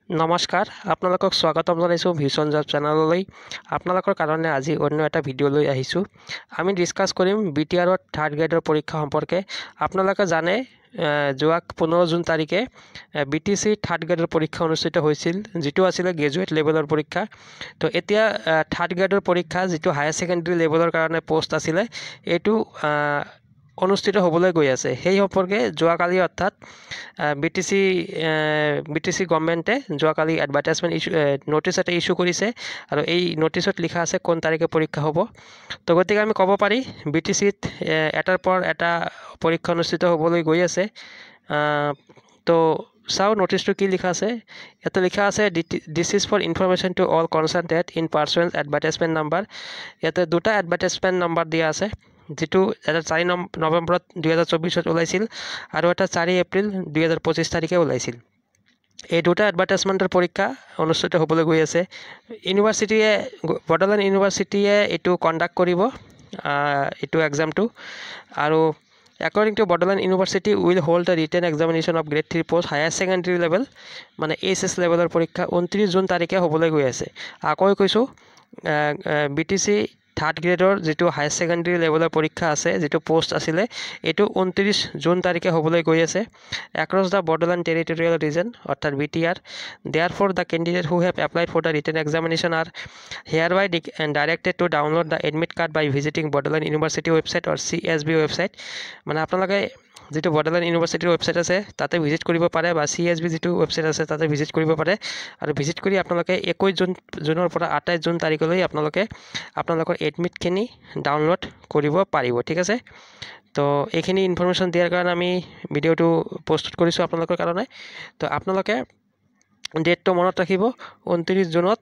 নমস্কাৰ আপোনালোকক স্বাগতম জনাইছোঁ ভিজন জব চেনেললৈ। আপোনালোকৰ কাৰণে আজি অন্য এটা ভিডিঅ' লৈ আহিছোঁ। আমি ডিছকাছ কৰিম BTRৰ থাৰ্ড গ্ৰেডৰ পৰীক্ষা সম্পৰ্কে। আপোনালোকে জানে যোৱা 15 জুন তাৰিখে BTC থাৰ্ড গ্ৰেডৰ পৰীক্ষা অনুষ্ঠিত হৈছিল, যিটো আছিলে গ্ৰেজুৱেট লেভেলৰ পৰীক্ষা। তো এতিয়া থাৰ্ড গ্ৰেডৰ পৰীক্ষা যিটো হায়াৰ ছেকেণ্ডেৰী লেভেলৰ কাৰণে পোষ্ট আছিলে, এইটো অনুষ্ঠিত হ'বলৈ গৈ আছে। সেই সম্পৰ্কে যোৱাকালি অৰ্থাৎ BTC গভৰ্ণমেণ্টে যোৱাকালি এডভাৰটাইজমেণ্ট ন'টিছ এটা ইছ্যু কৰিছে, আৰু এই ন'টিছত লিখা আছে কোন তাৰিখে পৰীক্ষা হ'ব। তো গতিকে আমি ক'ব পাৰি BTCত এটাৰ পৰ এটা পৰীক্ষা অনুষ্ঠিত হ'বলৈ গৈ আছে। তো চাওঁ ন'টিছটো কি লিখা আছে। ইয়াতে লিখা আছে this is for information to all concerned in personnel advertisement number. ইয়াতে দুটা এডভাৰটাইজমেণ্ট নাম্বাৰ দিয়া আছে, যিটো এটা 4 নৱেম্বৰত 2024 ওলাইছিল আৰু এটা 4 এপ্ৰিল 2025 তাৰিখে ওলাইছিল। এই দুটা এডভাৰটাইজমেণ্টৰ পৰীক্ষা অনুষ্ঠিত হ'বলৈ গৈ আছে। বড়োলেণ্ড ইউনিভাৰ্চিটিয়ে এইটো কণ্ডাক্ট কৰিব, এইটো এক্সামটো। আৰু according to Bodoland university will hold the written examination of grade 3 post higher secondary level, মানে HS লেভেলৰ পৰীক্ষা 29 জুন তাৰিখে হ'বলৈ গৈ আছে। আকৌ কৈছোঁ, BTC থাৰ্ড গ্ৰেডৰ যিটো হায়াৰ ছেকেণ্ডেৰী লেভেলৰ পৰীক্ষা আছে, যিটো পোষ্ট আছিলে, এইটো 29 জুন তাৰিখে হ'বলৈ গৈ আছে across the Bodoland territorial region, অৰ্থাৎ BTR। Therefore, the candidates who have applied for the written examination are hereby directed to download the admit card by visiting Bodoland University website or CSB website। মানে আপোনালোকে যিটো বড়োলেণ্ড ইউনিভাৰ্চিটিৰ website আছে তাতে visit কৰিব পাৰে, বা CSB যিটো ৱেবছাইট আছে তাতে ভিজিট কৰিব পাৰে। আৰু ভিজিট কৰি আপোনালোকে 21 জুনৰ পৰা 28 জুন তাৰিখলৈ আপোনালোকৰ এডমিটখিনি ডাউনলোড কৰিব পাৰিব। ঠিক আছে, তো এইখিনি ইনফৰমেশ্যন দিয়াৰ কাৰণে আমি ভিডিঅ'টো প্ৰস্তুত কৰিছোঁ আপোনালোকৰ কাৰণে। তো আপোনালোকে ডেটটো মনত ৰাখিব, 29 জুনত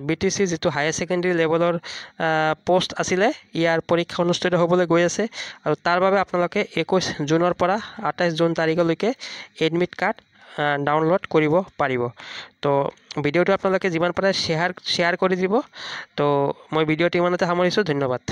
BTC যিটো হায়াৰ ছেকেণ্ডেৰী লেভেলৰ পোষ্ট আছিলে, ইয়াৰ পৰীক্ষা অনুষ্ঠিত হ'বলৈ গৈ আছে। আৰু তাৰ বাবে আপোনালোকে 21 জুনৰ পৰা 28 জুন তাৰিখলৈকে এডমিট কাৰ্ড ডাউনলোড কৰিব পাৰিব। তো ভিডিঅ'টো আপোনালোকে যিমান পাৰে শ্বেয়াৰ কৰি দিব। তো মই ভিডিঅ'টো ইমানতে সামৰিছোঁ। ধন্যবাদ।